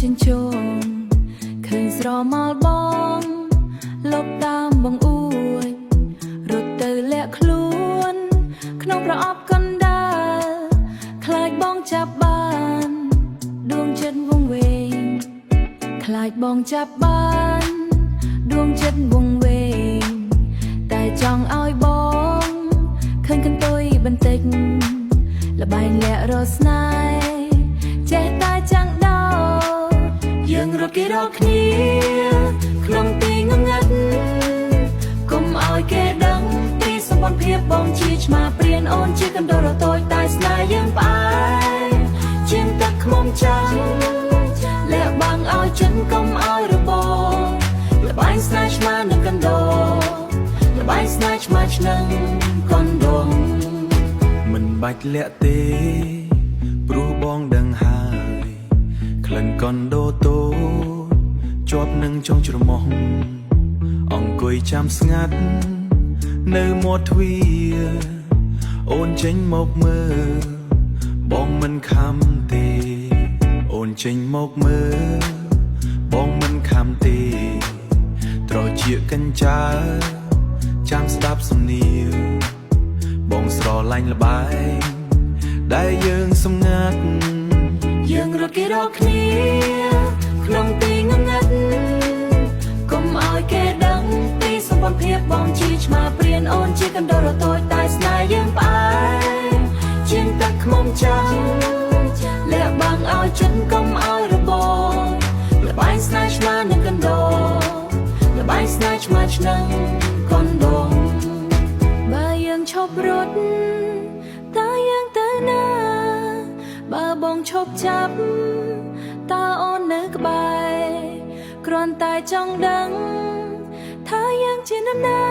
ចិញ្ចោមឃើញស្រមល់បងលបតាមបងអួយរត់ទៅលាក់ខ្លួនក្នុងប្រអប់កណ្ដាលខ្លាចបងចាប់បានដួងចិត្តវងវែងខ្លាចបងចាប់បានដួងចិត្តវងវែងតែចង់ឲ្យបងឃើញកន្ទុយបន្តិចលបែងលាក់រស្នេហ៍ចេះតែចាំងដោយើងរត់គេរកគ្នាក្នុងទីងងឹតកុំឲ្យគេដឹងពីសម្បត្តិភាពបងជាឆ្មាព្រានអូនជាកណ្ដោរតូចតែស្នេហ៍យើងផ្អែមជាងទឹកខ្មុំចាំងលាក់បាំងឲ្យចិនកុំឲ្យរបលបែងស្នេហ៍ឆ្មានឹងកណ្ដោលបែងស្នេហ៍ឆ្មានឹងកណ្ដោមិនបាច់លាក់ទេព្រោះបងដឹងហើយក្លិនកណ្ដោតូចជាប់នឹងចុងច្រមុះអង្គុយចាំស្ងាត់នៅមាត់ទ្វារអូនចេញមកមើលបងមិនខំទេអូនចេញមកមើលបងមិនខំទេត្រជាកញ្ចាចាំស្ដាប់សំនៀងបងស្រឡាញ់លបែងដែលយើងសម្ងាត់យើងរត់គេរកគ្នាក្នុងទីងងឹតកុំឲ្យគេដឹងពីសម្បត្តិភាពបងជាឆ្មាព្រានអូនជាកណ្ដោរតូចតែស្នេហ៍យើងផ្អែមជាងទឹកខ្មុំចាំងលាក់បាំងឲ្យចិនកុំឲ្យរបលបែងស្នេហ៍ឆ្មានឹងកណ្ដោលបែងស្នេហ៍ឆ្មានឹងកណ្ដោបើយើងឈប់រត់តើយើងទៅណាបើបងឈប់ចាប់តើអូននៅក្បែរគ្រាន់តែចង់ដឹងថាយើងជានរណា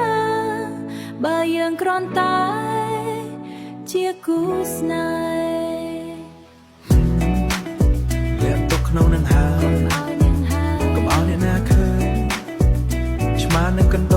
បើយើងគ្រាន់តែជាគូស្នេហ៍លាក់ទុកក្នុងនឹងហើយកុំឲ្យអ្នកណាឃើញឆ្មានឹងកណ្ដោ